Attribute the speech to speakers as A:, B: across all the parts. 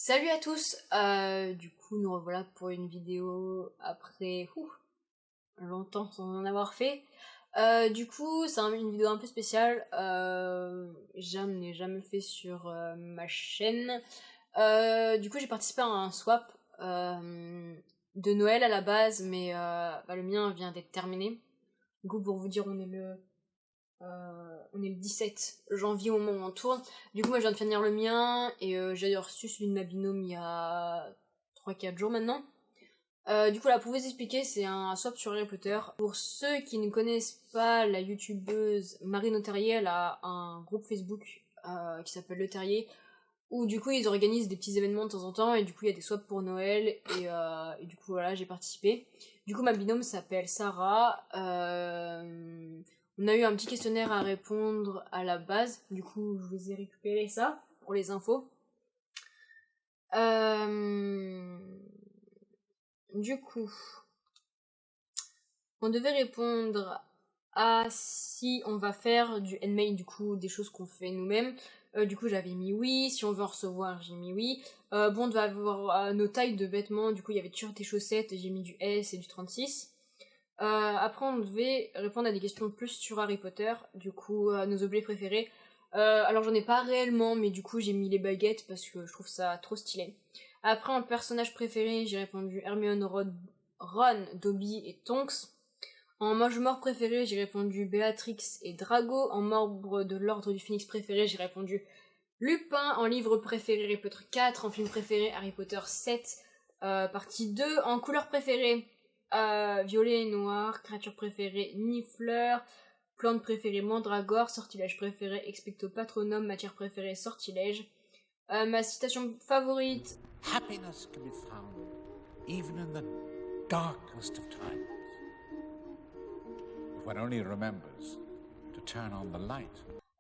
A: Salut à tous, du coup nous revoilà pour une vidéo après longtemps sans en avoir fait. Du coup c'est une vidéo un peu spéciale, je n'ai jamais fait sur ma chaîne. Du coup j'ai participé à un swap de Noël à la base, mais le mien vient d'être terminé. Du coup pour vous dire on est le 17 janvier au moment où on tourne. Du coup, moi, je viens de finir le mien et j'ai reçu celui de ma binôme il y a 3-4 jours maintenant. Du coup, là, pour vous expliquer, c'est un swap sur Harry Potter. Pour ceux qui ne connaissent pas la youtubeuse Marine Auterrier, elle a un groupe Facebook qui s'appelle Le Terrier, où du coup, ils organisent des petits événements de temps en temps et du coup, il y a des swaps pour Noël et du coup, voilà, j'ai participé. Du coup, ma binôme s'appelle Sarah. On a eu un petit questionnaire à répondre à la base, du coup je vous ai récupéré ça pour les infos. Du coup, on devait répondre à si on va faire du handmade, du coup des choses qu'on fait nous-mêmes. Du coup j'avais mis oui, si on veut en recevoir j'ai mis oui. Bon, on devait avoir nos tailles de vêtements, du coup il y avait t-shirt et chaussettes, j'ai mis du S et du 36. Après on devait répondre à des questions plus sur Harry Potter, du coup nos objets préférés. Alors j'en ai pas réellement, mais du coup j'ai mis les baguettes parce que je trouve ça trop stylé. Après en personnage préféré j'ai répondu Hermione, Ron, Dobby et Tonks. En mange-mort préféré j'ai répondu Béatrix et Drago. En membre de l'ordre du Phénix préféré j'ai répondu Lupin. En livre préféré Harry Potter 4. En film préféré Harry Potter 7 partie 2. En couleur préférée violet et noir. Créature préférée Nifleur. Plante préférée Mandragore. Sortilège préféré Expecto Patronum. Matière préférée Sortilège. Ma citation favorite:
B: Happiness can be found even in the darkest of times, if one only remembers to turn on the light.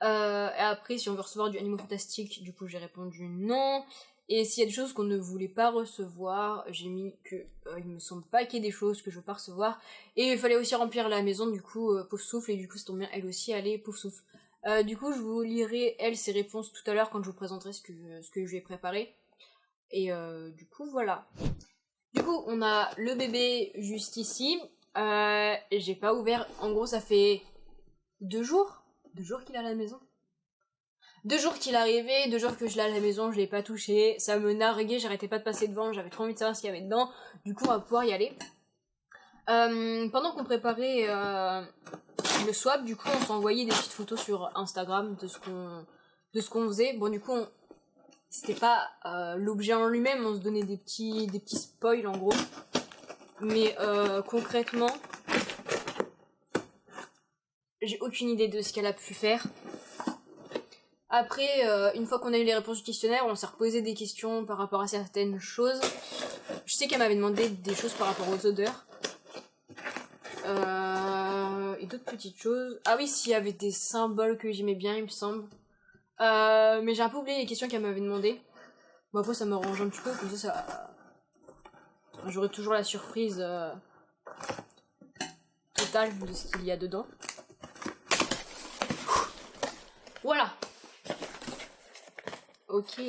A: Et après, si on veut recevoir du Animaux Fantastiques, du coup j'ai répondu non. Et s'il y a des choses qu'on ne voulait pas recevoir, j'ai mis que il me semble pas qu'il y ait des choses que je veux pas recevoir. Et il fallait aussi remplir la maison, du coup Pouf Souffle, et du coup ça tombe bien, elle aussi allait Pouf Souffle. Du coup je vous lirai ses réponses tout à l'heure quand je vous présenterai ce que je lui ai préparé. Et du coup voilà. Du coup on a le bébé juste ici. J'ai pas ouvert, en gros ça fait 2 jours qu'il est à la maison. 2 jours qu'il est arrivé, 2 jours que je l'ai à la maison, je l'ai pas touché, ça me narguait, j'arrêtais pas de passer devant, j'avais trop envie de savoir ce qu'il y avait dedans, du coup on va pouvoir y aller. Pendant qu'on préparait le swap, du coup on s'envoyait des petites photos sur Instagram de ce qu'on faisait. Bon, du coup c'était pas l'objet en lui-même, on se donnait des petits spoils en gros, mais concrètement j'ai aucune idée de ce qu'elle a pu faire. Après, une fois qu'on a eu les réponses du questionnaire, on s'est reposé des questions par rapport à certaines choses. Je sais qu'elle m'avait demandé des choses par rapport aux odeurs. Et d'autres petites choses. Ah oui, s'il y avait des symboles que j'aimais bien, il me semble. Mais j'ai un peu oublié les questions qu'elle m'avait demandé. Bon, après, ça m'arrange un petit peu, comme ça... J'aurai toujours la surprise totale de ce qu'il y a dedans. Voilà. Ok.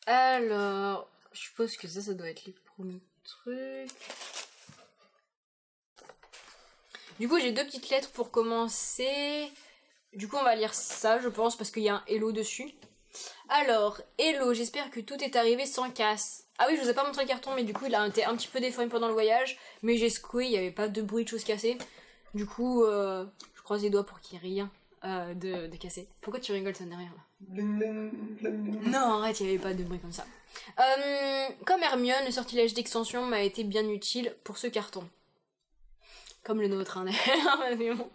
A: Alors, je suppose que ça doit être les premiers trucs. Du coup, j'ai 2 petites lettres pour commencer. Du coup, on va lire ça, je pense, parce qu'il y a un hello dessus. Alors, hello, j'espère que tout est arrivé sans casse. Ah oui, je vous ai pas montré le carton, mais du coup, il a été un petit peu déformé pendant le voyage. Mais j'ai secoué, il n'y avait pas de bruit de choses cassées. Du coup, je croise les doigts pour qu'il n'y ait rien de cassé. Pourquoi tu rigoles, ça n'est rien là? Non, arrête, il n'y avait pas de bruit comme ça. Comme Hermione, le sortilège d'extension m'a été bien utile pour ce carton. Comme le nôtre, hein, d'ailleurs. Bon.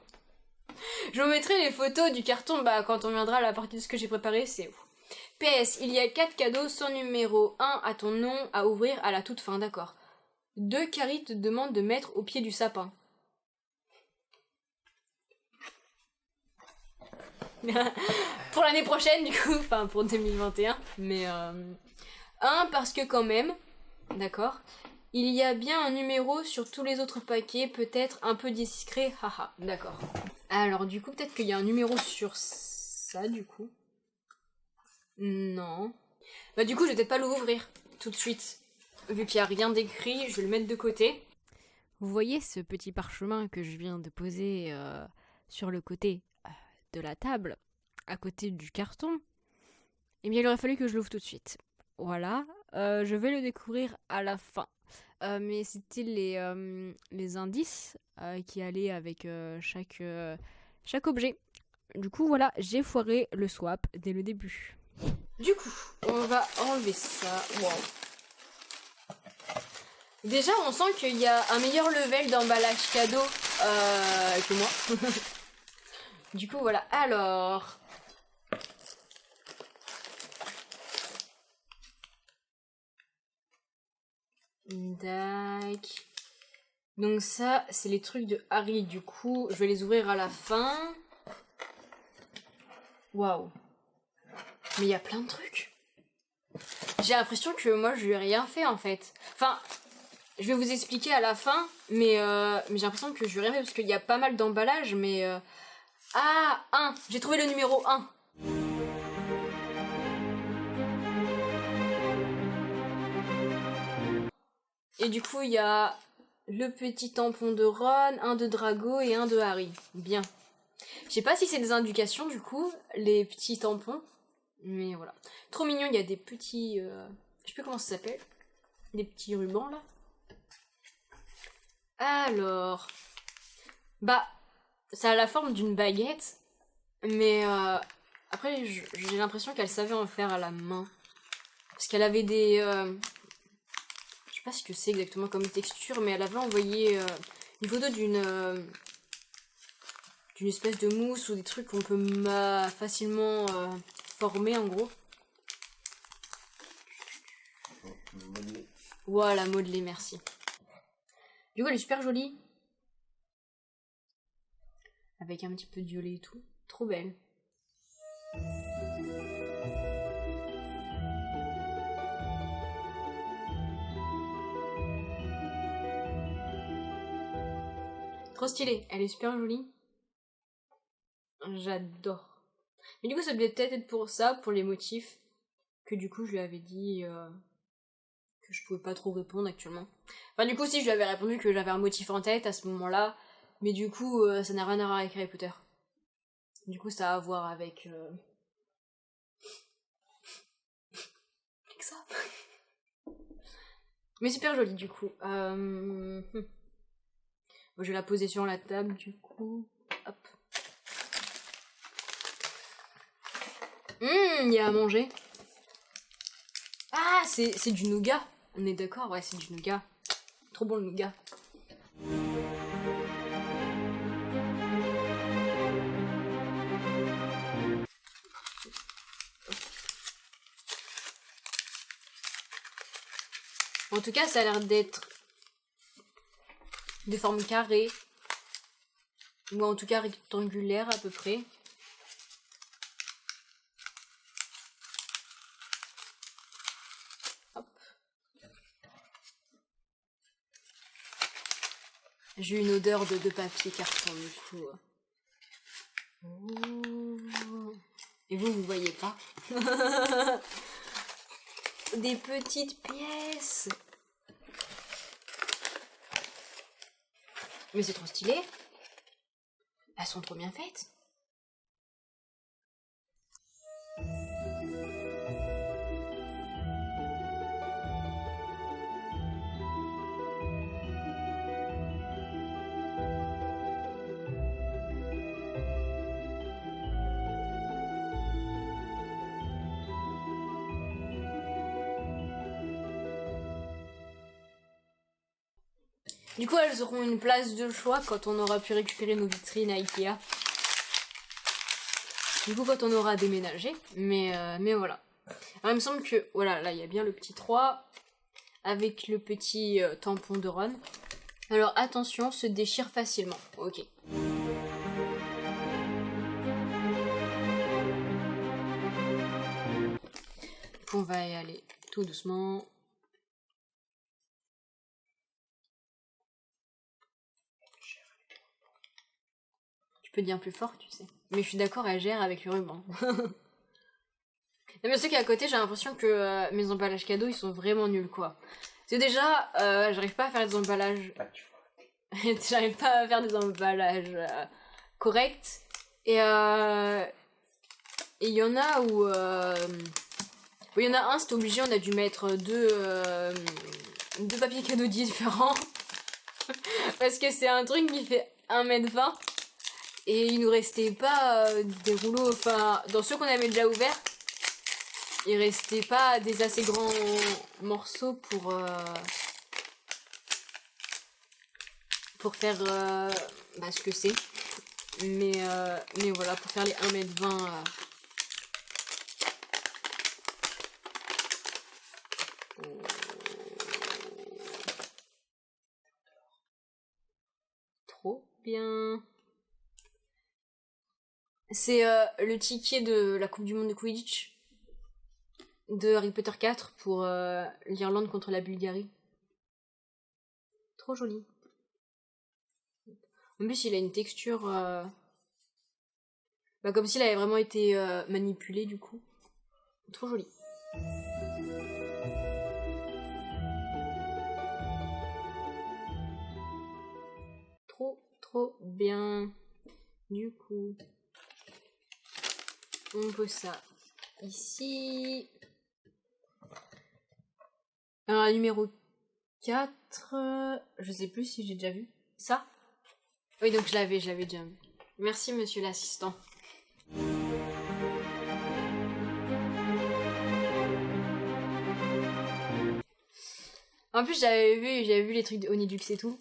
A: Je vous mettrai les photos du carton quand on viendra à la partie de ce que j'ai préparé, c'est ouf. PS, il y a 4 cadeaux sans numéro. 1 à ton nom à ouvrir à la toute fin, d'accord. 2 Carrie te demande de mettre au pied du sapin. Pour l'année prochaine, du coup, enfin pour 2021. Mais 1 parce que quand même, d'accord. Il y a bien un numéro sur tous les autres paquets, peut-être un peu discret, haha, d'accord. Alors du coup, peut-être qu'il y a un numéro sur ça du coup. Non. Bah du coup je vais peut-être pas l'ouvrir tout de suite. Vu qu'il n'y a rien d'écrit, je vais le mettre de côté. Vous voyez ce petit parchemin que je viens de poser sur le côté de la table, à côté du carton? Eh bien il aurait fallu que je l'ouvre tout de suite. Voilà, je vais le découvrir à la fin. Mais c'était les indices qui allaient avec chaque objet. Du coup, voilà, j'ai foiré le swap dès le début. Du coup, on va enlever ça. Wow. Déjà, on sent qu'il y a un meilleur level d'emballage cadeau que moi. Du coup, voilà. Alors... Tac. Donc ça, c'est les trucs de Harry. Du coup, je vais les ouvrir à la fin. Waouh. Mais il y a plein de trucs. J'ai l'impression que moi, je lui ai rien fait, en fait. Enfin, je vais vous expliquer à la fin, mais j'ai l'impression que je lui ai rien fait, parce qu'il y a pas mal d'emballages, mais... Ah, 1. J'ai trouvé le numéro 1. Et du coup, il y a le petit tampon de Ron, un de Drago et un de Harry. Bien. Je sais pas si c'est des indications, du coup, les petits tampons. Mais voilà. Trop mignon, il y a des petits... je sais plus comment ça s'appelle. Des petits rubans, là. Alors... Bah, ça a la forme d'une baguette. Mais après, j'ai l'impression qu'elle savait en faire à la main. Parce qu'elle avait des... je sais pas ce que c'est exactement comme texture, mais elle avait envoyé une photo d'une espèce de mousse ou des trucs qu'on peut facilement former en gros.
B: Modeler.
A: Voilà, modeler, merci. Du coup, elle est super jolie. Avec un petit peu de violet et tout. Trop belle. Trop stylée, elle est super jolie. J'adore. Mais du coup, ça devait peut-être être pour ça, pour les motifs, que du coup, je lui avais dit que je pouvais pas trop répondre actuellement. Enfin, du coup, si je lui avais répondu que j'avais un motif en tête à ce moment-là, mais du coup, ça n'a rien à voir avec Harry Potter. Du coup, ça a à voir avec... avec ça. Mais super joli, du coup. Bon, je vais la poser sur la table, du coup. Hop. Il y a à manger. Ah, c'est du nougat. On est d'accord, ouais, c'est du nougat. Trop bon le nougat. En tout cas, ça a l'air d'être de forme carrée. Ou en tout cas rectangulaire à peu près. Hop. J'ai une odeur de papier carton du coup. Ouh. Et vous voyez pas. Des petites pièces. Mais c'est trop stylé. Elles sont trop bien faites. Du coup, elles auront une place de choix quand on aura pu récupérer nos vitrines à Ikea. Du coup, quand on aura déménagé. Mais voilà. Alors, il me semble que... Voilà, là, il y a bien le petit 3. Avec le petit tampon de Ron. Alors, attention, se déchire facilement. Ok. Donc, on va y aller tout doucement. Tu peux dire plus fort, tu sais. Mais je suis d'accord, elle gère avec le ruban. Non mais c'est qu'à côté, j'ai l'impression que mes emballages cadeaux, ils sont vraiment nuls, quoi. C'est déjà, j'arrive pas à faire des emballages... j'arrive pas à faire des emballages corrects. Et il y en a où... il y en a un, c'est obligé, on a dû mettre deux papiers cadeaux différents. Parce que c'est un truc qui fait 1m20. Et il nous restait pas des rouleaux... Enfin, dans ceux qu'on avait déjà ouverts, il restait pas des assez grands morceaux pour faire ce que c'est. Mais voilà, pour faire les 1m20... Trop bien. C'est le ticket de la Coupe du Monde de Quidditch de Harry Potter 4 pour l'Irlande contre la Bulgarie. Trop joli. En plus, il a une texture... comme s'il avait vraiment été manipulé, du coup. Trop joli. Trop bien. Du coup, on pose ça ici. Alors, numéro 4, je sais plus si j'ai déjà vu. Ça? Oui, donc je l'avais déjà vu. Merci, monsieur l'assistant. En plus, j'avais vu les trucs de Onidux et tout.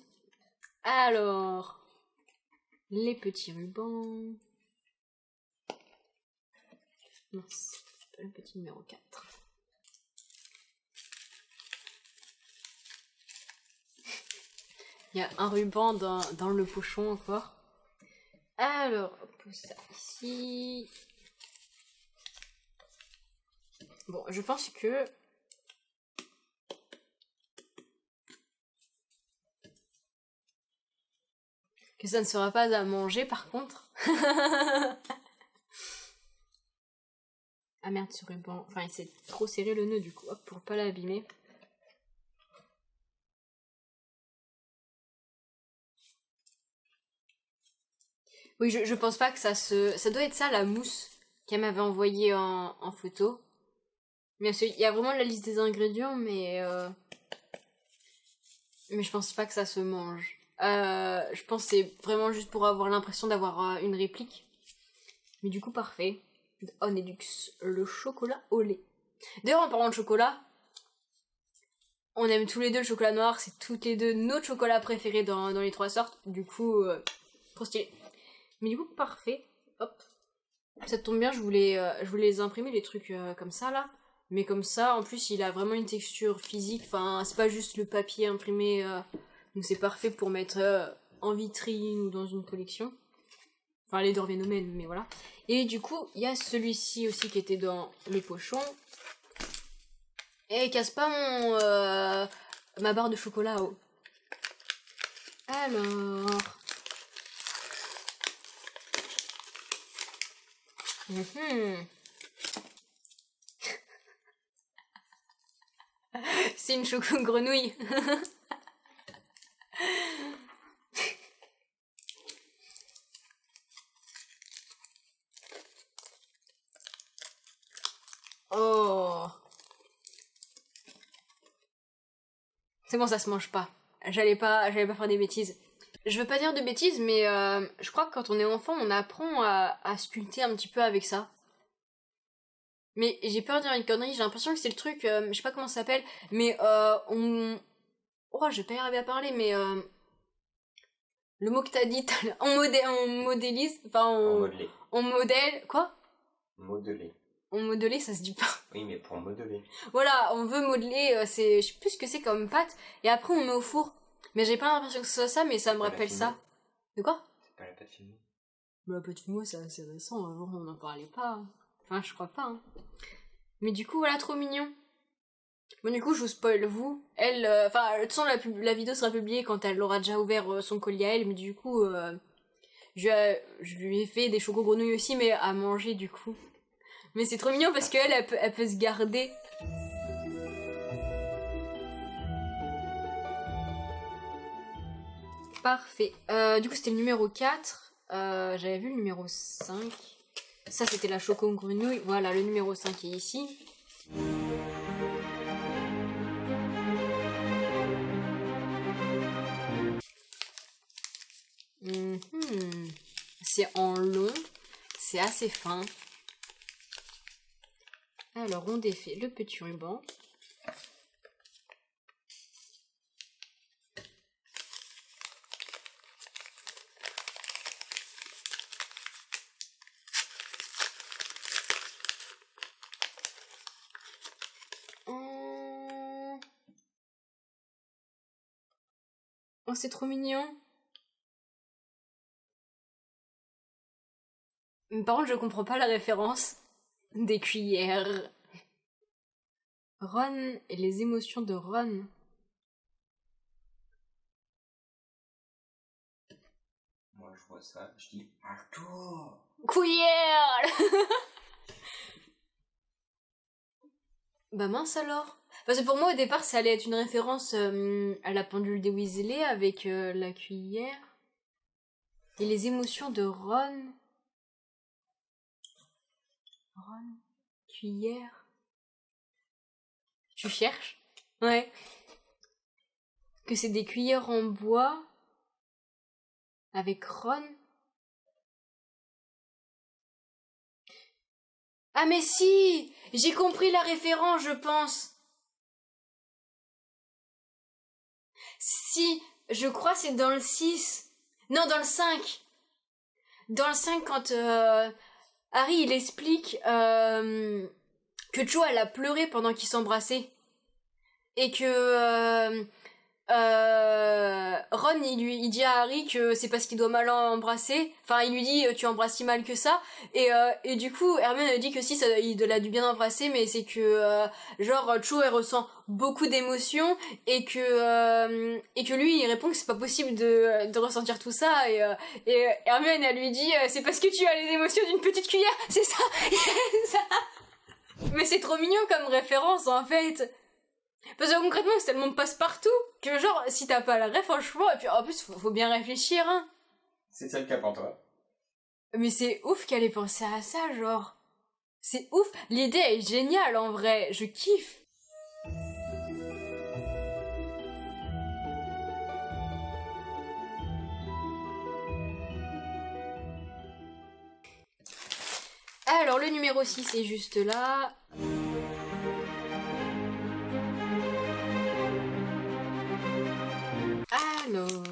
A: Alors, les petits rubans. Mince, le petit numéro 4. Il y a un ruban dans le pochon encore. Alors, on pose ça ici. Bon, je pense que... ça ne sera pas à manger, par contre. Ah merde, ce ruban... Enfin, il s'est trop serré le nœud, du coup, hop, pour pas l'abîmer. Oui, je pense pas que ça se... Ça doit être ça, la mousse qu'elle m'avait envoyée en photo. Bien sûr, il y a vraiment la liste des ingrédients, mais je pense pas que ça se mange. Je pense que c'est vraiment juste pour avoir l'impression d'avoir une réplique. Mais du coup, parfait. Onedux, le chocolat au lait. D'ailleurs, en parlant de chocolat, on aime tous les deux le chocolat noir. C'est toutes les deux notre chocolat préféré dans les 3 sortes. Du coup, trop stylé. Mais du coup, parfait. Hop. Ça tombe bien, je voulais les imprimer, les trucs comme ça, là. Mais comme ça, en plus, il a vraiment une texture physique. Enfin, c'est pas juste le papier imprimé. Donc c'est parfait pour mettre en vitrine ou dans une collection. Enfin, les deux reviennent au même, mais voilà. Et du coup, il y a celui-ci aussi qui était dans le pochon. Et il casse pas ma barre de chocolat haut. Alors... C'est une choco-grenouille. Oh. C'est bon, ça se mange pas. J'allais pas faire des bêtises. Je veux pas dire de bêtises, mais je crois que quand on est enfant, on apprend à sculpter un petit peu avec ça. Mais j'ai peur de dire une connerie, j'ai l'impression que c'est le truc, je sais pas comment ça s'appelle, mais on... Oh, je vais pas y arriver à parler, mais... Le mot que t'as dit, on modélise, enfin on modèle... Quoi?
C: Modeler.
A: On modelait, ça se dit pas.
C: Oui, mais pour modeler.
A: Voilà, on veut modeler, je sais plus ce que c'est comme pâte, et après on met au four. Mais j'ai pas l'impression que ce soit ça, mais ça me rappelle ça. De quoi?
C: C'est pas la pâte fino.
A: La pâte fino, c'est assez récent, avant on n'en parlait pas. Enfin, je crois pas. Hein. Mais du coup, voilà, trop mignon. Bon, du coup, je vous spoil, vous. Elle, de toute façon, la vidéo sera publiée quand elle aura déjà ouvert son colis à elle, mais du coup, Je lui ai fait des choco-grenouilles aussi, mais à manger du coup. Mais c'est trop mignon parce qu'elle, elle peut se garder. Parfait. Du coup, c'était le numéro 4. J'avais vu le numéro 5. Ça, c'était la choco-grenouille. Voilà, le numéro 5 est ici. C'est en long. C'est assez fin. Alors, on défait le petit ruban. Oh, c'est trop mignon. Mais par contre, je comprends pas la référence des cuillères. Ron et les émotions de Ron.
C: Moi, je vois ça, je dis Arthur.
A: Cuillère. Bah mince alors. Parce que pour moi, au départ, ça allait être une référence à la pendule des Weasley avec la cuillère. Et les émotions de Ron. Ron, cuillère. Tu cherches? Ouais. Que c'est des cuillères en bois. Avec Ron. Ah mais si! J'ai compris la référence, je pense. Si, je crois c'est dans le 6. Non, dans le 5. Dans le 5, quand Harry il explique que Cho elle a pleuré pendant qu'ils s'embrassaient. Et que Ron il dit à Harry que c'est parce qu'il doit mal embrasser. Enfin, il lui dit tu embrasses si mal que ça. Et du coup, Hermione dit que si, il a dû bien embrasser, mais c'est que genre Cho elle ressent beaucoup d'émotions et que lui il répond que c'est pas possible de ressentir tout ça. Et Hermione elle lui dit c'est parce que tu as les émotions d'une petite cuillère, c'est ça. Ça. Mais c'est trop mignon comme référence en fait. Parce que concrètement, c'est tellement passe-partout que genre, si t'as pas la ref, franchement, et puis en plus, faut bien réfléchir, hein.
C: C'est ça le cas pour toi.
A: Mais c'est ouf qu'elle ait pensé à ça, genre. C'est ouf, l'idée est géniale en vrai, je kiffe. Alors, le numéro 6 est juste là. Alors...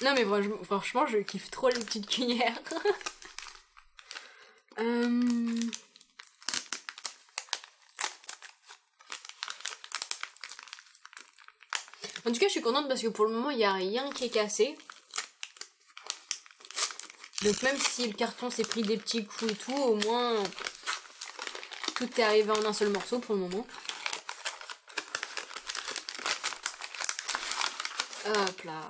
A: Non mais franchement, je kiffe trop les petites cuillères. En tout cas, je suis contente parce que pour le moment, il n'y a rien qui est cassé. Donc même si le carton s'est pris des petits coups et tout, au moins tout est arrivé en un seul morceau pour le moment. Hop là.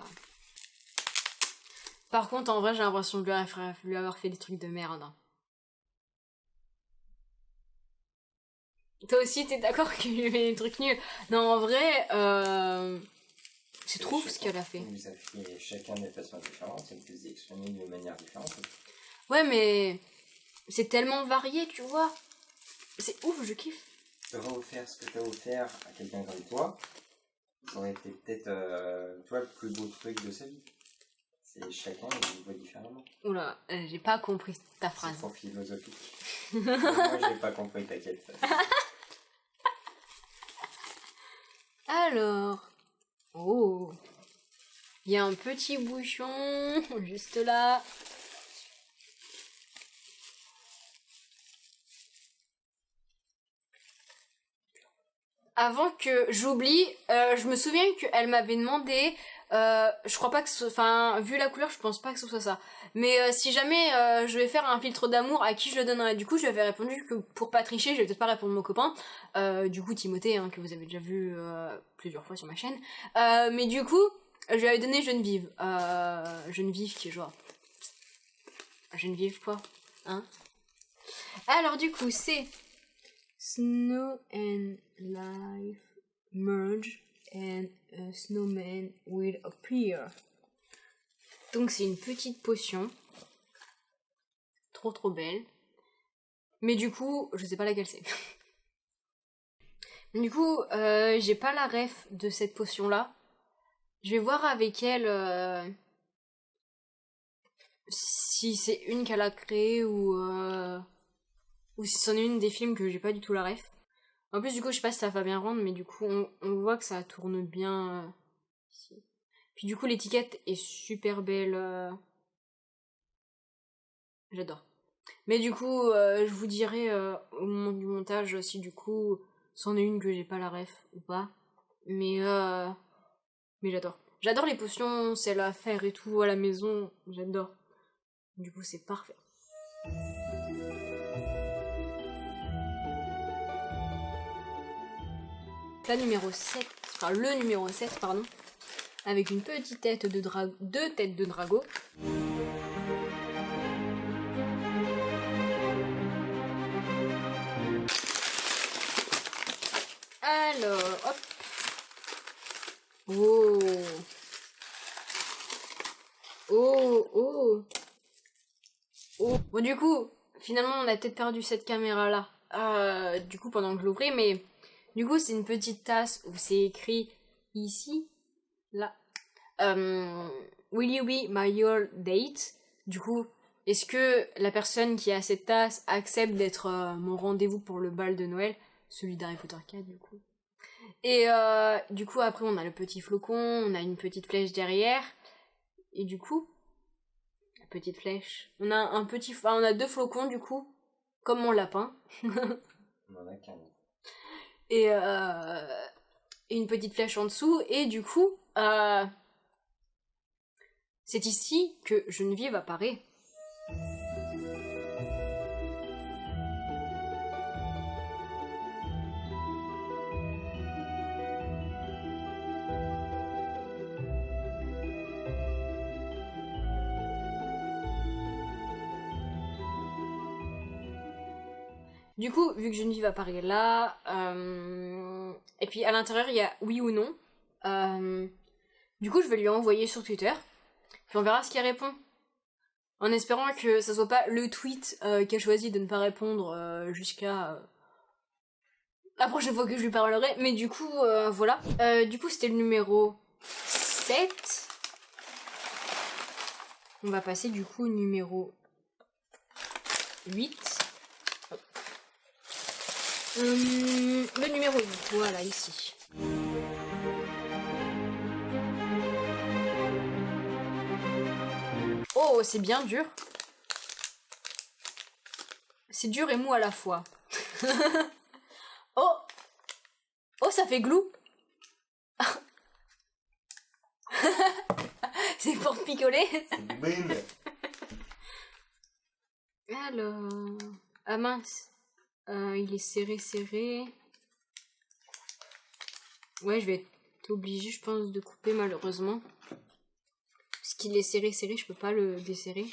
A: Par contre, en vrai, j'ai l'impression de lui avoir fait des trucs de merde. Toi aussi, t'es d'accord qu'il lui fait des trucs nuls? Non, en vrai, c'est trop ce qu'elle a fait.
C: Vous avez fait chacun de façons différentes et que vous exprimez de manière différente.
A: Ouais, mais c'est tellement varié, tu vois. C'est ouf, je kiffe.
C: Tu aurais offert ce que tu as offert à quelqu'un comme toi, ça aurait été peut-être toi le plus beau truc de sa vie. C'est chacun il voit différemment.
A: Oula, j'ai pas compris ta phrase.
C: C'est trop philosophique. Moi j'ai pas compris, t'inquiète.
A: Alors, oh, il y a un petit bouchon juste là. Avant que j'oublie, je me souviens qu'elle m'avait demandé, je crois pas que enfin, vu la couleur, je pense pas que ce soit ça. Mais si jamais je vais faire un filtre d'amour, à qui je le donnerais? Du coup, je lui avais répondu que pour pas tricher, je vais peut-être pas répondre mon copain, du coup Timothée, hein, que vous avez déjà vu plusieurs fois sur ma chaîne. Mais du coup, je lui avais donné Geneviève. Geneviève qui est genre Geneviève quoi, hein. Alors du coup c'est Snow and life merge and a snowman will appear. Donc c'est une petite potion. Trop belle. Mais du coup, je sais pas laquelle c'est. Du coup, j'ai pas la ref de cette potion là. Je vais voir avec elle si c'est une qu'elle a créée ou si c'en est une des films que j'ai pas du tout la ref. En plus, du coup, je sais pas si ça va bien rendre, mais du coup, on voit que ça tourne bien ici. Puis du coup, l'étiquette est super belle. J'adore. Mais du coup, je vous dirai au moment du montage si du coup, c'en est une que j'ai pas la ref ou pas. Mais j'adore. J'adore les potions, celles à faire et tout à la maison. J'adore. Du coup, c'est parfait. La numéro 7, enfin le numéro 7, pardon, avec une petite tête de deux têtes de drago. Alors, hop. Oh. Oh. Bon, du coup, finalement, on a peut-être perdu cette caméra-là. Du coup, pendant que je l'ouvrais, mais... Du coup, c'est une petite tasse où c'est écrit ici, là. Will you be my your date? Du coup, est-ce que la personne qui a cette tasse accepte d'être mon rendez-vous pour le bal de Noël? Celui d'Harry Potter 4, du coup. Et du coup, après, on a le petit flocon, on a une petite flèche derrière. Et du coup, la petite flèche. On a deux flocons, du coup, comme mon lapin.
C: On en a qu'un.
A: Et une petite flèche en dessous. Et du coup, c'est ici que Geneviève apparaît. Du coup, vu que Geneviève apparaît là, et puis à l'intérieur il y a oui ou non, du coup je vais lui envoyer sur Twitter, puis on verra ce qu'elle répond. En espérant que ça soit pas le tweet qu'elle choisit de ne pas répondre jusqu'à la prochaine fois que je lui parlerai, mais du coup, voilà. Du coup c'était le numéro 7. On va passer du coup au numéro 8. Le numéro 8, voilà, ici. Oh, c'est bien dur. C'est dur et mou à la fois. Oh, ça fait glou. C'est pour picoler.
C: C'est du brim.
A: Alors... Ah mince. Il est serré. Ouais, je vais être obligée, je pense, de couper malheureusement. Parce qu'il est serré, je peux pas le desserrer.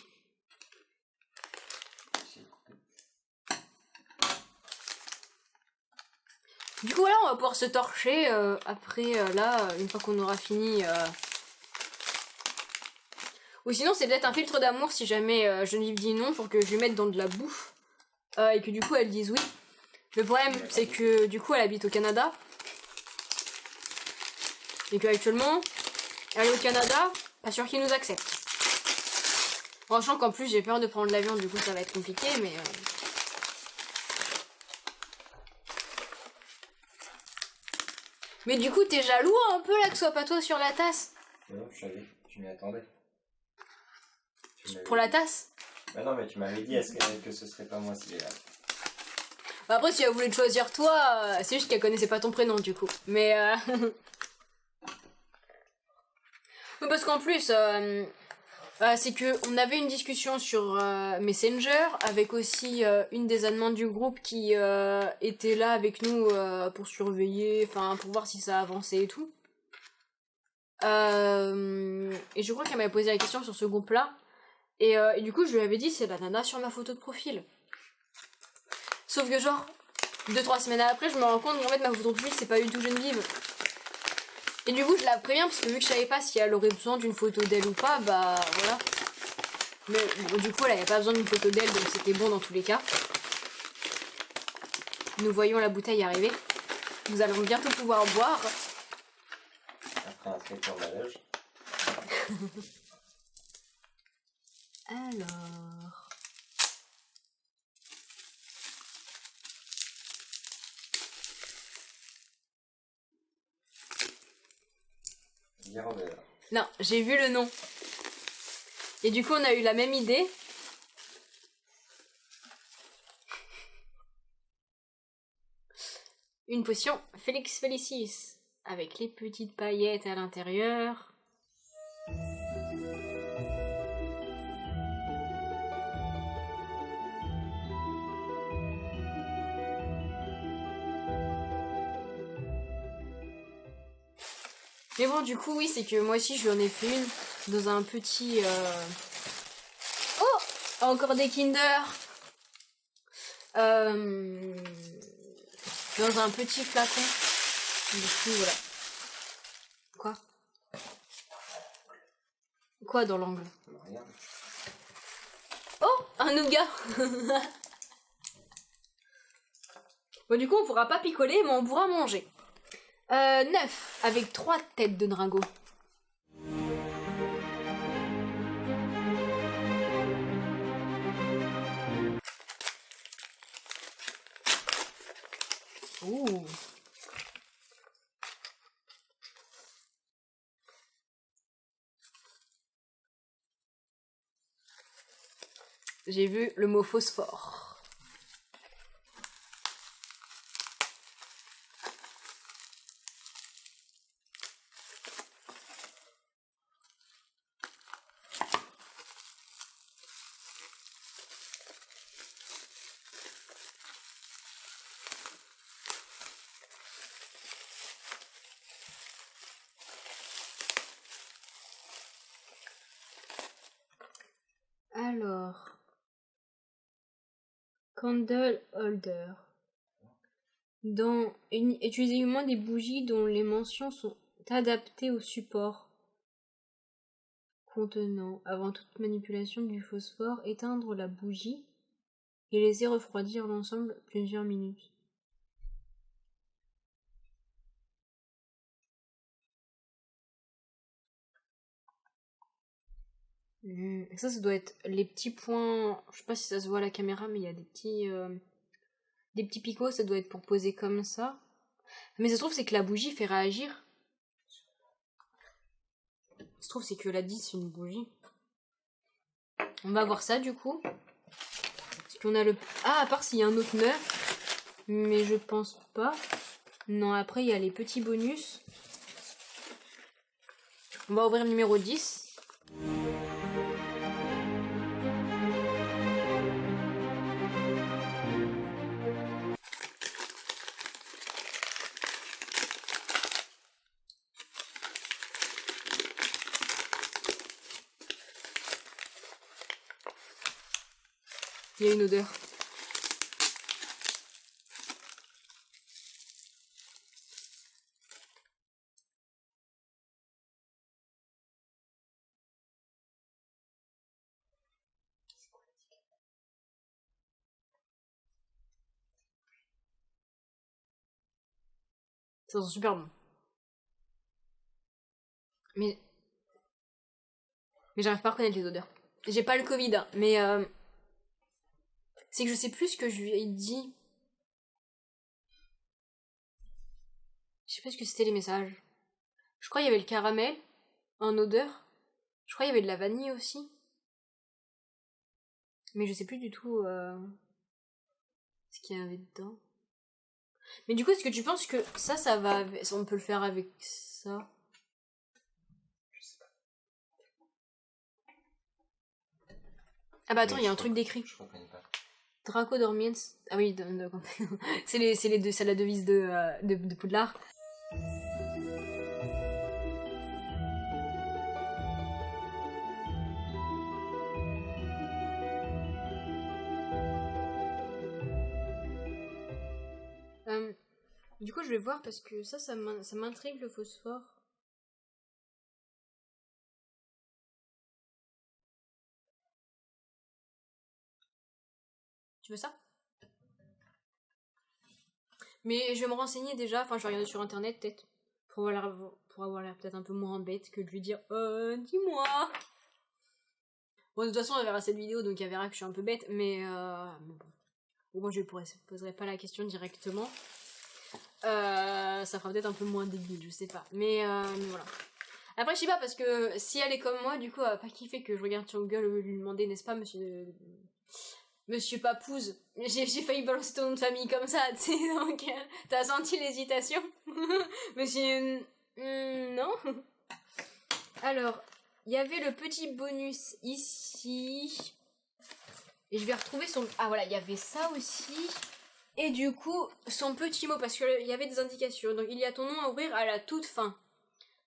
A: Du coup, là, on va pouvoir se torcher après, là, une fois qu'on aura fini. Ou sinon, c'est peut-être un filtre d'amour si jamais Geneviève dit non pour que je lui mette dans de la bouffe. Et que du coup, elle dise oui. Le problème, c'est que du coup, elle habite au Canada. Et qu'actuellement, elle est au Canada, pas sûr qu'ils nous acceptent. Franchement qu'en plus, j'ai peur de prendre l'avion, du coup, ça va être compliqué, mais... Mais du coup, t'es jaloux un peu là que ce soit pas toi sur la tasse?
C: Non, je savais, tu m'y attendais.
A: Pour la tasse?
C: Bah non, mais tu m'avais dit que ce serait pas moi si là.
A: Bah après, si elle voulait te choisir toi, c'est juste qu'elle connaissait pas ton prénom du coup. Mais parce qu'en plus, c'est que on avait une discussion sur Messenger avec aussi une des admins du groupe qui était là avec nous pour surveiller, enfin pour voir si ça avançait et tout. Et je crois qu'elle m'avait posé la question sur ce groupe-là. Et du coup, je lui avais dit, c'est la nana sur ma photo de profil. Sauf que genre, 2-3 semaines après, je me rends compte qu'en fait, ma photo de profil, c'est pas du tout Geneviève. Et du coup, je la préviens, parce que vu que je savais pas si elle aurait besoin d'une photo d'elle ou pas, bah voilà. Mais bon, du coup, elle avait pas besoin d'une photo d'elle, donc c'était bon dans tous les cas. Nous voyons la bouteille arriver. Nous allons bientôt pouvoir boire.
C: Après un très court emballage.
A: Alors...
C: Girandeur.
A: Non, j'ai vu le nom. Et du coup, on a eu la même idée. Une potion Félix Félicis, avec les petites paillettes à l'intérieur. Mais bon, du coup, oui, c'est que moi aussi, je lui en ai fait une dans un petit... Oh, encore des Kinder. Dans un petit flacon. Du coup, voilà. Quoi? Quoi dans l'angle?
C: Regarde.
A: Oh, un nougat. Bon, du coup, on pourra pas picoler, mais on pourra manger. 9, avec 3 têtes de drago. Ouh. J'ai vu le mot phosphore. Alors, candle holder. Utilisez uniquement des bougies dont les mentions sont adaptées au support contenant. Avant toute manipulation du phosphore, éteindre la bougie et laisser refroidir l'ensemble plusieurs minutes. Ça doit être les petits points. Je sais pas si ça se voit à la caméra, mais il y a des petits picots. Ça doit être pour poser comme ça. Mais ça se trouve, c'est que la bougie fait réagir. Ça se trouve, c'est que la 10 c'est une bougie. On va voir ça du coup. Parce qu'on a le. Ah, à part s'il y a un autre neuf. Mais je pense pas. Non, après il y a les petits bonus. On va ouvrir le numéro 10. Il y a une odeur. Ça sent super bon. Mais j'arrive pas à reconnaître les odeurs. J'ai pas le Covid, hein, mais c'est que je sais plus ce que je lui ai dit. Je sais pas ce que c'était les messages. Je crois qu'il y avait le caramel en odeur. Je crois qu'il y avait de la vanille aussi. Mais je sais plus du tout ce qu'il y avait dedans. Mais du coup, est-ce que tu penses que ça va... On peut le faire avec ça? Ah bah attends, il y a un truc d'écrit.
C: Je reconnais pas.
A: Draco Dormiens. Ah oui, c'est la devise de Poudlard. Du coup, je vais voir parce que ça m'intrigue le phosphore. Tu veux ça? Mais je vais me renseigner déjà, enfin je vais regarder sur internet peut-être, pour avoir l'air peut-être un peu moins bête que de lui dire dis-moi. Bon, de toute façon, elle verra cette vidéo, donc elle verra que je suis un peu bête, mais bon. Au moins, je ne poserai pas la question directement. Ça fera peut-être un peu moins débile, je sais pas. Mais voilà. Après, je sais pas, parce que si elle est comme moi, du coup, elle va pas kiffer que je regarde sur Google lui demander, n'est-ce pas, Monsieur Papouze. J'ai failli balancer ton nom de famille comme ça, tu sais, donc t'as senti l'hésitation? Monsieur... non. Alors, il y avait le petit bonus ici. Et je vais retrouver son... Ah voilà, il y avait ça aussi. Et du coup, son petit mot, parce qu'il y avait des indications. Donc, il y a ton nom à ouvrir à la toute fin.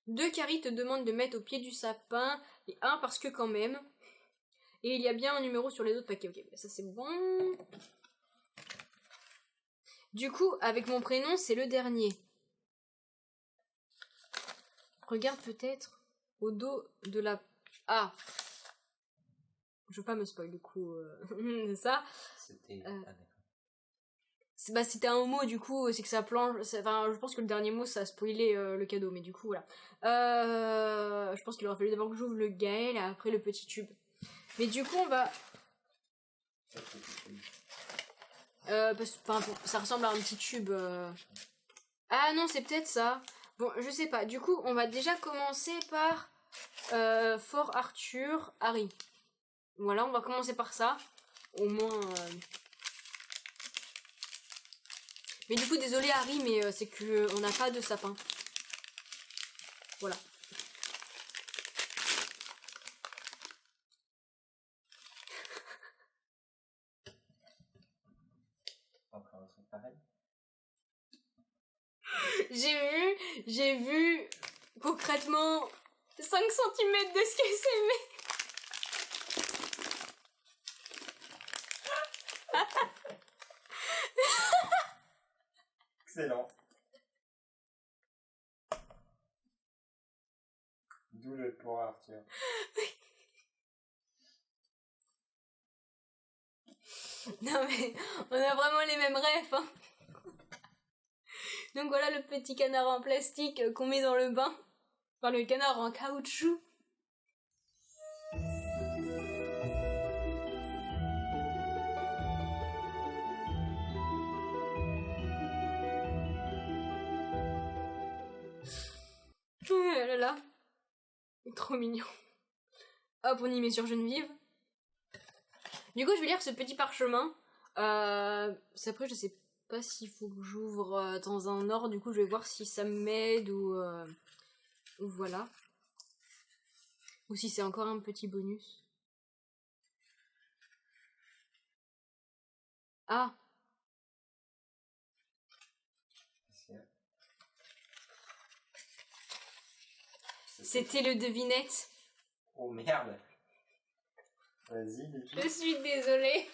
A: 2 caries te demandent de mettre au pied du sapin. Et 1 parce que quand même. Et il y a bien un numéro sur les autres paquets. Ok, ça c'est bon. Du coup, avec mon prénom, c'est le dernier. Regarde peut-être au dos de la... Ah, je veux pas me spoil du coup. Ça.
C: C'était...
A: C'était un mot du coup, c'est que ça planche. Enfin, je pense que le dernier mot ça a spoilé le cadeau, mais du coup voilà. Je pense qu'il aurait fallu d'abord que j'ouvre le Gaël et après le petit tube. Mais du coup, on va. Ça ressemble à un petit tube. Ah non, c'est peut-être ça. Bon, je sais pas. Du coup, on va déjà commencer par Fort Arthur, Harry. Voilà, on va commencer par ça. Au moins. Mais du coup, désolé Harry, mais c'est que on n'a pas de sapin. Voilà.
C: Encore un truc pareil.
A: J'ai vu concrètement 5 cm de ce que c'est, mais...
C: Excellent. D'où le pour Arthur.
A: Non mais, on a vraiment les mêmes rêves, hein. Donc voilà le petit canard en plastique qu'on met dans le bain. Enfin, le canard en caoutchouc. Oh là là. Trop mignon. Hop, on y met sur Geneviève. Du coup, je vais lire ce petit parchemin. Après, je sais pas s'il faut que j'ouvre dans un ordre. Du coup, je vais voir si ça m'aide ou voilà. Ou si c'est encore un petit bonus. Ah! C'était le devinette.
C: Oh merde. Vas-y, dis.
A: Je suis désolée.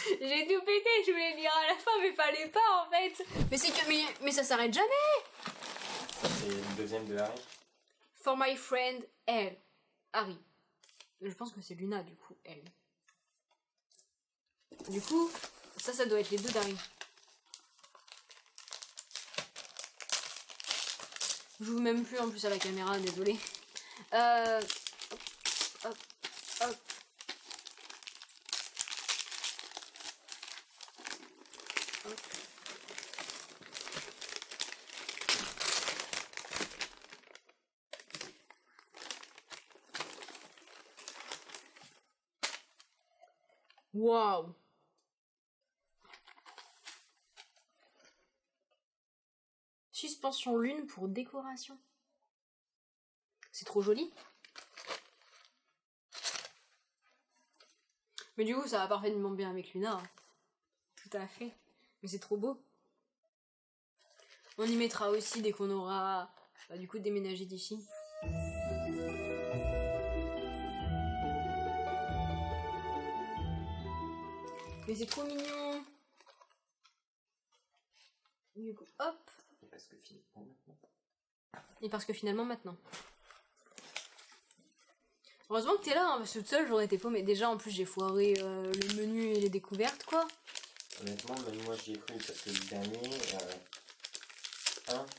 A: J'ai tout pété, je voulais le lire à la fin, mais fallait pas en fait. Mais c'est que. Mais ça s'arrête jamais!
C: C'est le deuxième de Harry.
A: For my friend, elle. Harry. Je pense que c'est Luna, du coup, elle. Du coup, ça doit être les deux d'Harry. Je vous même plus en plus à la caméra, désolé. Hop, hop. Waouh! Suspension lune pour décoration. C'est trop joli. Mais du coup, ça va parfaitement bien avec Luna. Hein. Tout à fait. Mais c'est trop beau. On y mettra aussi dès qu'on aura du coup déménagé d'ici. Mais c'est trop mignon. Du coup, hop.
C: Et parce que finalement maintenant.
A: Et parce que finalement, maintenant. Heureusement que t'es là, hein, parce que toute seule, j'aurais été paumée. Déjà, en plus, j'ai foiré le menu et les découvertes, quoi.
C: Honnêtement, même moi j'y ai cru parce que le dernier,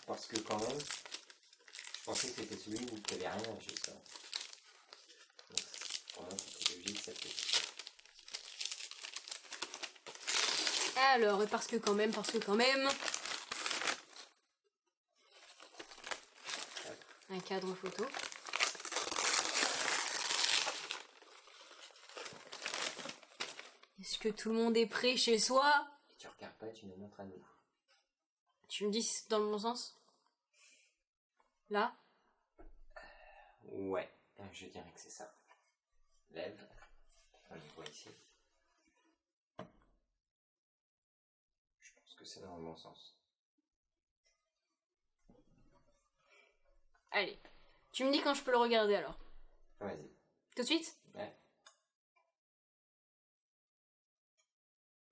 C: parce que quand même, je pensais que c'était celui où tu n'avais rien juste ça. Donc, pour moi, c'était logique, ça fait.
A: Alors, et parce que quand même. Un cadre photo. Est-ce que tout le monde est prêt chez soi?
C: Et tu regardes pas et tu me montres à nous.
A: Tu me dis si c'est dans le bon sens? Là?
C: Ouais, je dirais que c'est ça. Lève, on le voit ici. Je pense que c'est dans le bon sens.
A: Allez. Tu me dis quand je peux le regarder alors.
C: Vas-y.
A: Tout de suite?
C: Ouais.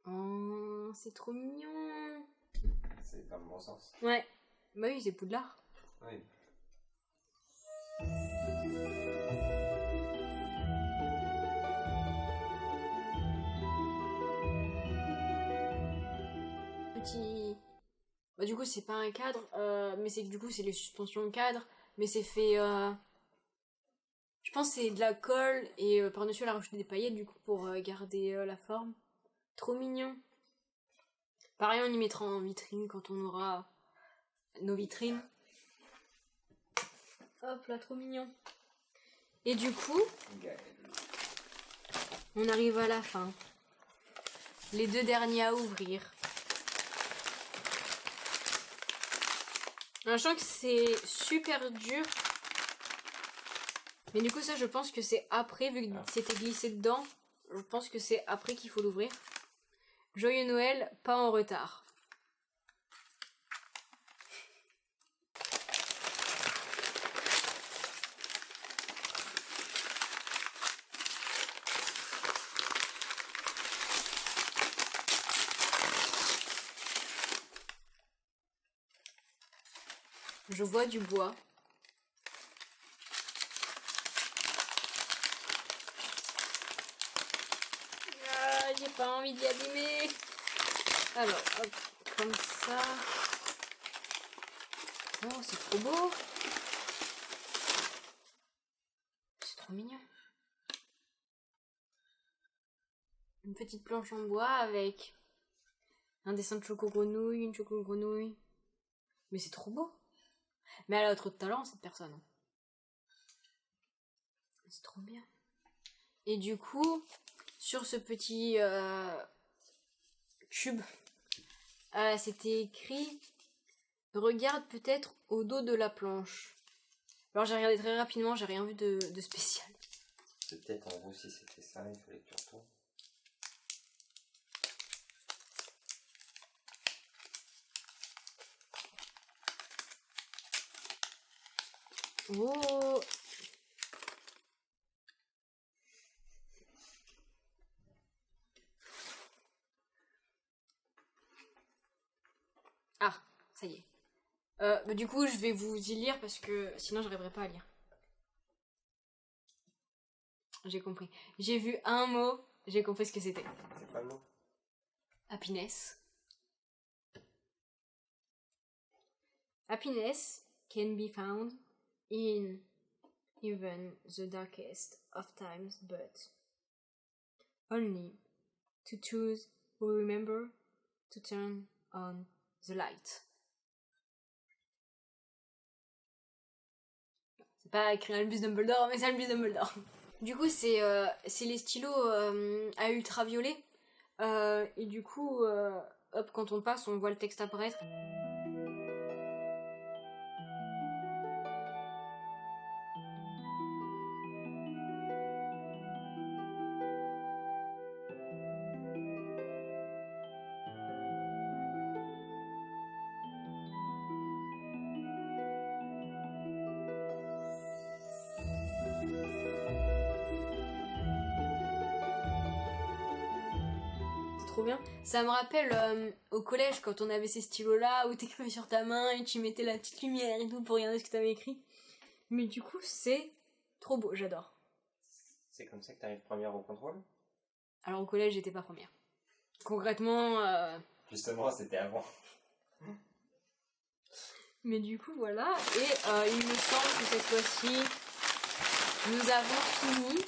A: Oh, c'est trop mignon.
C: C'est dans le bon sens.
A: Ouais. Bah oui, c'est Poudlard.
C: Oui.
A: Petit... Bah du coup, c'est pas un cadre, mais c'est que du coup, c'est les suspensions de cadre, mais c'est fait... Je pense que c'est de la colle, et par-dessus, elle a rajouté des paillettes, du coup, pour garder la forme. Trop mignon. Pareil, on y mettra en vitrine quand on aura nos vitrines. Hop là, trop mignon. Et du coup, on arrive à la fin. Les deux derniers à ouvrir. Je sens que c'est super dur. Mais du coup, ça, je pense que c'est après, vu que c'était glissé dedans. Je pense que c'est après qu'il faut l'ouvrir. Joyeux Noël, pas en retard. Je vois du bois. Ah, j'ai pas envie d'y abîmer. Alors, hop, comme ça. Oh, c'est trop beau. C'est trop mignon. Une petite planche en bois avec un dessin de choco-grenouille, une choco-grenouille. Mais c'est trop beau. Mais elle a trop de talent, cette personne. C'est trop bien. Et du coup, sur ce petit cube, c'était écrit « Regarde peut-être au dos de la planche ». Alors j'ai regardé très rapidement, j'ai rien vu de spécial.
C: C'est peut-être en gros si c'était ça, il fallait que tu retournes.
A: Oh! Ah, ça y est. Bah, du coup, je vais vous y lire parce que sinon, j'arriverai pas à lire. J'ai compris. J'ai vu un mot, j'ai compris ce que c'était.
C: C'est pas le mot?
A: Happiness. Happiness can be found in even the darkest of times, but only to choose who remember to turn on the light. C'est pas écrit Albus Dumbledore, mais c'est Albus Dumbledore. Du coup, c'est les stylos à ultraviolet. Et du coup, hop, quand on passe, on voit le texte apparaître. trop bien. Ça me rappelle au collège quand on avait ces stylos-là où t'écrivais sur ta main et tu mettais la petite lumière et tout pour regarder ce que t'avais écrit. Mais du coup, c'est trop beau, j'adore.
C: C'est comme ça que t'arrives première au contrôle?
A: Alors au collège, j'étais pas première. Concrètement...
C: Justement, c'était avant.
A: Mais du coup, voilà. Et il me semble que cette fois-ci, nous avons fini.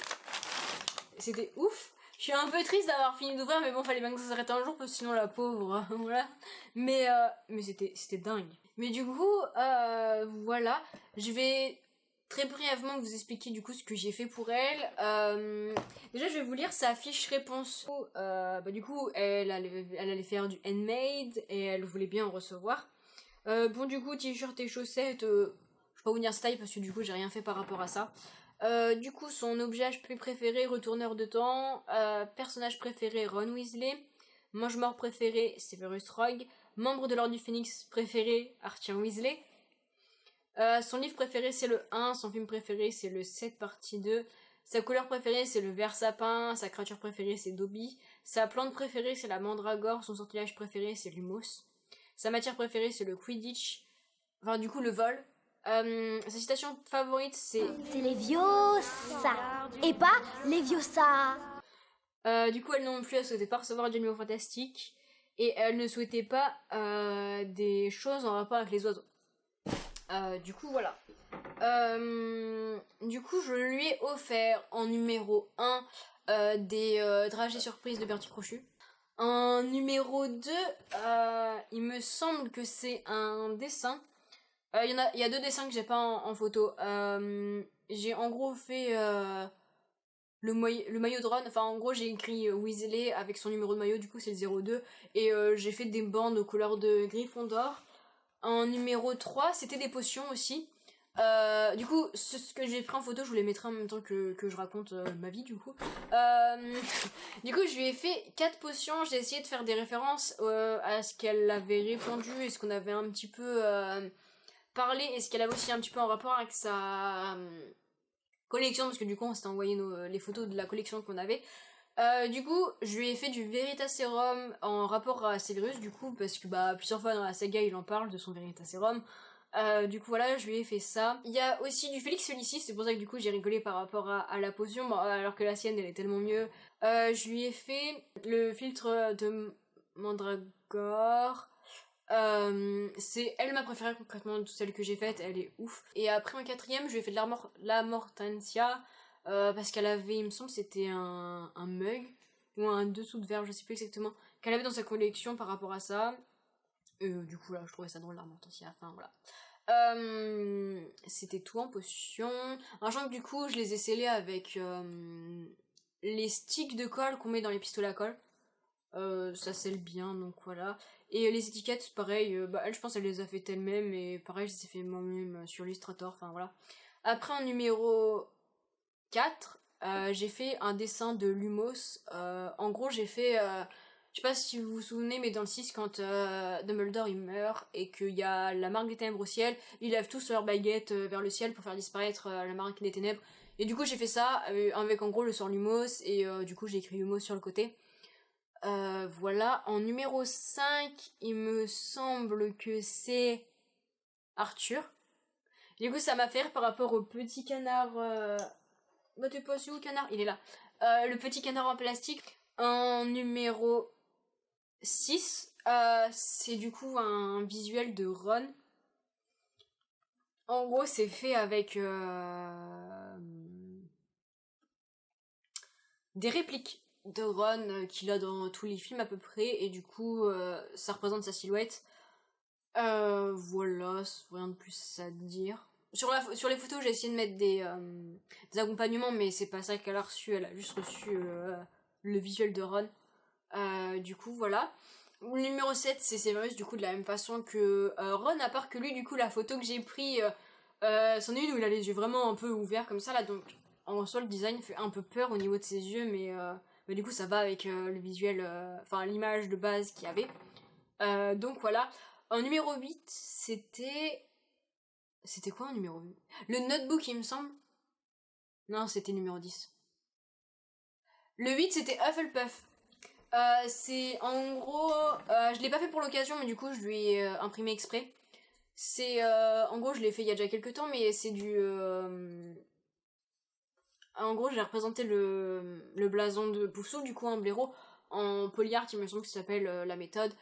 A: C'était ouf. Je suis un peu triste d'avoir fini d'ouvrir, mais bon, fallait bien que ça s'arrête un jour, parce que sinon la pauvre, voilà. Mais c'était dingue. Mais du coup, voilà. Je vais très brièvement vous expliquer du coup ce que j'ai fait pour elle. Déjà, je vais vous lire sa fiche réponse. Du coup, elle allait faire du handmade et elle voulait bien en recevoir. Bon, du coup, t-shirt et chaussettes, je vais pas vous dire style parce que du coup, j'ai rien fait par rapport à ça. Du coup, son objet HP préféré, retourneur de temps. Personnage préféré, Ron Weasley. Mange-mort préféré, Severus Rogue. Membre de l'Ordre du Phénix préféré, Arthur Weasley. Son livre préféré, c'est le 1. Son film préféré, c'est le 7 partie 2. Sa couleur préférée, c'est le vert sapin. Sa créature préférée, c'est Dobby. Sa plante préférée, c'est la mandragore. Son sortilège préféré, c'est l'humos. Sa matière préférée, c'est le Quidditch. Enfin, du coup, le vol. Sa citation favorite, c'est...
D: C'est Leviosa et pas Leviosa.
A: Du coup, elle non plus, elle souhaitait pas recevoir d'animaux fantastiques. Et elle ne souhaitait pas des choses en rapport avec les oiseaux. Du coup, voilà. Du coup, je lui ai offert en numéro 1 des dragées surprises de Bertie Crochu. En numéro 2, il me semble que c'est un dessin. Il y a 2 dessins que j'ai pas en photo. J'ai en gros fait le maillot de Ron. Enfin, en gros, j'ai écrit Weasley avec son numéro de maillot, du coup, c'est le 02. Et j'ai fait des bandes aux couleurs de Gryffondor. En numéro 3, c'était des potions aussi. Du coup, ce que j'ai pris en photo, je vous les mettrai en même temps que je raconte ma vie, du coup. Du coup, je lui ai fait 4 potions. J'ai essayé de faire des références à ce qu'elle avait répondu et ce qu'on avait un petit peu parlé et ce qu'elle avait aussi un petit peu en rapport avec sa collection, parce que du coup, on s'était envoyé les photos de la collection qu'on avait. Du coup, je lui ai fait du Veritaserum en rapport à Severus, du coup, parce que plusieurs fois dans la saga, il en parle de son Veritaserum. Du coup, voilà, je lui ai fait ça. Il y a aussi du Félix Felicis, c'est pour ça que du coup, j'ai rigolé par rapport à la potion, alors que la sienne, elle est tellement mieux. Je lui ai fait le filtre de Mandragore. C'est elle ma préférée concrètement de toutes celles que j'ai faites, elle est ouf. Et après en 4ème, je lui ai fait de la Mortensia. Parce qu'elle avait, il me semble, c'était un mug ou un dessous de verre, je sais plus exactement, qu'elle avait dans sa collection par rapport à ça. Du coup, là, je trouvais ça drôle, la Mortensia. Enfin, voilà. C'était tout en potion. Sachant que du coup, je les ai scellés avec les sticks de colle qu'on met dans les pistolets à colle. Ça scelle bien, donc voilà. Et les étiquettes, pareil, elle, je pense, elle les a faites elle-même, et pareil, je les ai fait moi-même sur Illustrator, enfin voilà. Après, en numéro 4, j'ai fait un dessin de Lumos. En gros, j'ai fait... je sais pas si vous vous souvenez, mais dans le 6, quand Dumbledore il meurt et qu'il y a la marque des ténèbres au ciel, ils lèvent tous leur baguette vers le ciel pour faire disparaître la marque des ténèbres. Et du coup, j'ai fait ça avec en gros le sort Lumos, et du coup, j'ai écrit Lumos sur le côté. Voilà. En numéro 5, il me semble que c'est Arthur. Du coup, ça m'a fait rire par rapport au petit canard... t'es pas où le canard? Il est là. Le petit canard en plastique. En numéro 6, c'est du coup un visuel de Ron. En gros, c'est fait avec des répliques de Ron qu'il a dans tous les films à peu près. Et du coup, ça représente sa silhouette. Voilà, rien de plus à dire. Sur les photos, j'ai essayé de mettre des accompagnements, mais c'est pas ça qu'elle a reçu. Elle a juste reçu le visuel de Ron. Du coup, voilà. Le numéro 7, c'est Severus, du coup, de la même façon que Ron, à part que lui, du coup, la photo que j'ai pris, c'en est une où il a les yeux vraiment un peu ouverts comme ça, là, donc en soi, le design fait un peu peur au niveau de ses yeux, mais du coup, ça va avec le visuel, enfin, l'image de base qu'il y avait. Donc, voilà. En numéro 8, c'était... C'était quoi en numéro 8? Le notebook, il me semble. Non, c'était numéro 10. Le 8, c'était Hufflepuff. C'est en gros, je l'ai pas fait pour l'occasion, mais du coup je lui ai imprimé exprès. C'est en gros je l'ai fait il y a déjà quelques temps, mais c'est du en gros j'ai représenté le blason de Poufsou, du coup un blaireau en polyart, il me semble que ça s'appelle la méthode.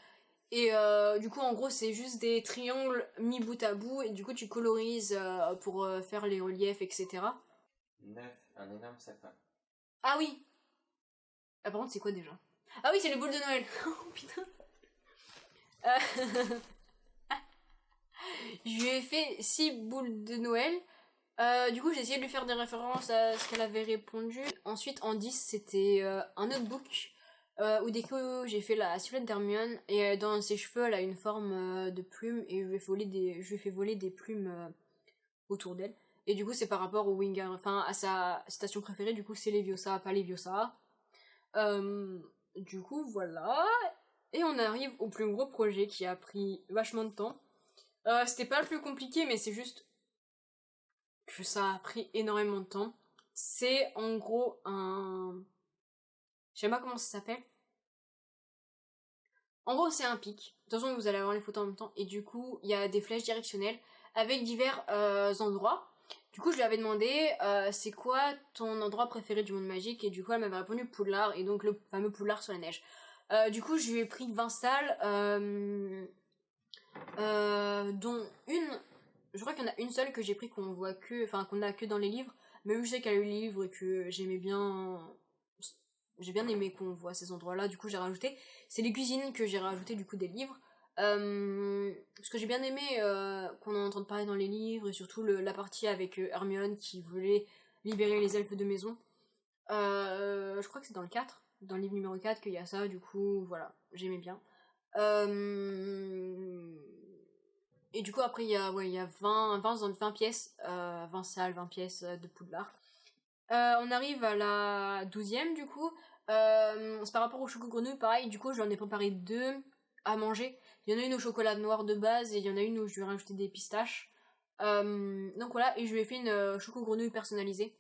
A: Et du coup en gros c'est juste des triangles mis bout à bout et du coup tu colorises pour faire les reliefs, etc.
C: 9, un énorme sapin.
A: Ah oui. Ah par contre c'est quoi déjà? Ah oui, c'est les boules de Noël. Oh putain. Je lui ai fait 6 boules de Noël. Du coup, j'ai essayé de lui faire des références à ce qu'elle avait répondu. Ensuite, en 10, c'était un notebook où des coups, j'ai fait la silhouette d'Hermione. Et dans ses cheveux, elle a une forme de plume. Et je lui ai fait voler des plumes autour d'elle. Et du coup, c'est par rapport au Wingardium, enfin à sa station préférée. Du coup, c'est Leviosa, pas Leviosa. Du coup, voilà. Et on arrive au plus gros projet qui a pris vachement de temps. C'était pas le plus compliqué, mais c'est juste que ça a pris énormément de temps. C'est en gros un... Je sais pas comment ça s'appelle. En gros, c'est un pic. De toute façon, vous allez avoir les photos en même temps. Et du coup, il y a des flèches directionnelles avec divers endroits. Du coup, je lui avais demandé c'est quoi ton endroit préféré du monde magique, et du coup, elle m'avait répondu Poudlard, et donc le fameux Poudlard sur la neige. Du coup, je lui ai pris 20 salles, dont une, je crois qu'il y en a une seule que j'ai pris qu'on voit que, enfin qu'on a que dans les livres, mais vu que je sais qu'elle a eu le livre et que j'ai bien aimé qu'on voit ces endroits-là, du coup j'ai rajouté. C'est les cuisines que j'ai rajouté du coup des livres. Parce que j'ai bien aimé qu'on en entende parler dans les livres, et surtout la partie avec Hermione qui voulait libérer les elfes de maison. Je crois que c'est dans le 4, dans le livre numéro 4 qu'il y a ça, du coup voilà, j'aimais bien. Et du coup après il y a 20 pièces, 20 salles, 20 pièces de Poudlard. On arrive à la 12e du coup. C'est par rapport au choco grenouille, pareil, du coup je lui en ai préparé 2 à manger. Il y en a une au chocolat noir de base et il y en a une où je lui ai rajouté des pistaches. Donc voilà, et je lui ai fait une choco grenouille personnalisée.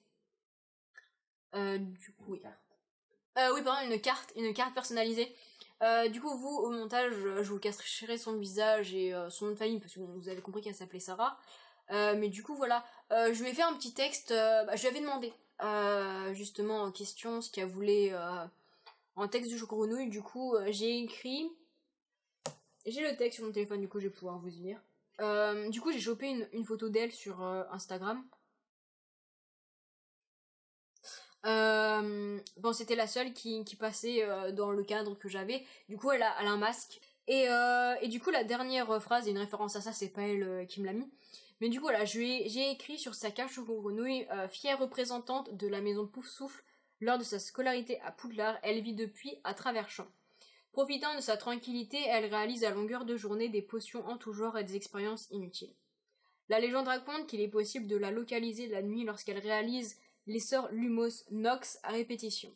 A: Du coup oui. Oui pardon, une carte personnalisée. Du coup vous au montage je vous cacherai son visage et son nom de famille parce que vous avez compris qu'elle s'appelait Sarah. Mais du coup voilà, je lui ai fait un petit texte, je lui avais demandé justement en question ce qu'elle voulait en texte de choco-grenouille. Du coup j'ai écrit, j'ai le texte sur mon téléphone, du coup je vais pouvoir vous lire. Du coup j'ai chopé une photo d'elle sur Instagram. Bon, c'était la seule qui passait dans le cadre que j'avais. Du coup elle a un masque. Et du coup la dernière phrase est une référence à ça, c'est pas elle qui me l'a mis. Mais du coup voilà, j'ai écrit sur sa carte choco-grenouille fière représentante de la maison Poufsouffle lors de sa scolarité à Poudlard, elle vit depuis à travers champs. Profitant de sa tranquillité, elle réalise à longueur de journée des potions en tout genre et des expériences inutiles. La légende raconte qu'il est possible de la localiser la nuit lorsqu'elle réalise les sorts Lumos Nox à répétition.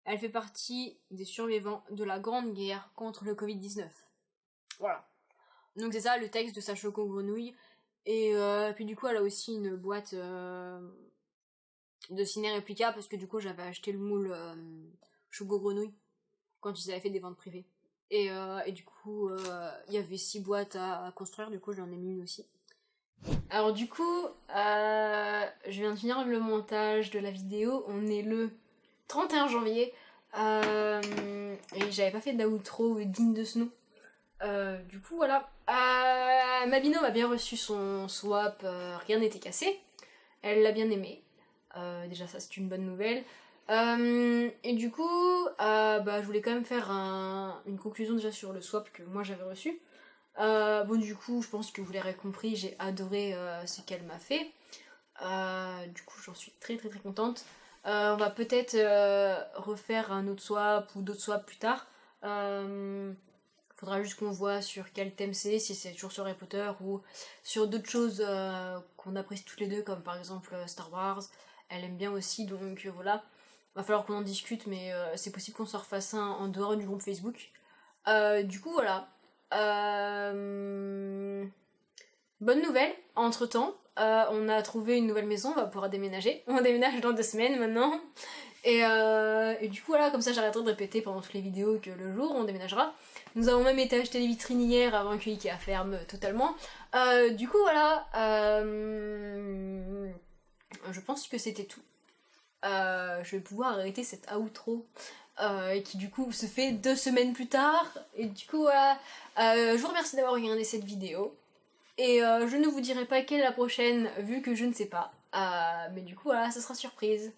A: Elle fait partie des survivants de la Grande Guerre contre le Covid-19. Voilà. Donc c'est ça le texte de sa choco-grenouille. Et puis du coup elle a aussi une boîte de ciné réplica parce que du coup j'avais acheté le moule choco-grenouille quand ils avaient fait des ventes privées. Et du coup il y avait 6 boîtes à construire, du coup j'en ai mis une aussi. Alors du coup, je viens de finir le montage de la vidéo, on est le 31 janvier, et j'avais pas fait d'outro digne de ce nom. Du coup voilà, ma binôme a bien reçu son swap, rien n'était cassé, elle l'a bien aimé, déjà ça c'est une bonne nouvelle. Et du coup, je voulais quand même faire une conclusion déjà sur le swap que moi j'avais reçu. Bon du coup je pense que vous l'aurez compris, j'ai adoré ce qu'elle m'a fait. Du coup j'en suis très très très contente. On va peut-être refaire un autre swap ou d'autres swaps plus tard. Faudra juste qu'on voit sur quel thème c'est, si c'est toujours sur Harry Potter ou sur d'autres choses qu'on apprécie toutes les deux, comme par exemple Star Wars. Elle aime bien aussi, donc voilà. Va falloir qu'on en discute, mais c'est possible qu'on se refasse un en dehors du groupe Facebook. Du coup voilà. Bonne nouvelle, entre temps, on a trouvé une nouvelle maison, on va pouvoir déménager. On déménage dans 2 semaines maintenant. Et du coup voilà, comme ça j'arrêterai de répéter pendant toutes les vidéos que le jour on déménagera. Nous avons même été acheter les vitrines hier avant que Ikea ferme totalement. Du coup voilà, je pense que c'était tout. Je vais pouvoir arrêter cette outro qui du coup se fait 2 semaines plus tard. Et du coup voilà, je vous remercie d'avoir regardé cette vidéo. Et je ne vous dirai pas quelle est la prochaine vu que je ne sais pas. Mais du coup voilà, ça sera surprise.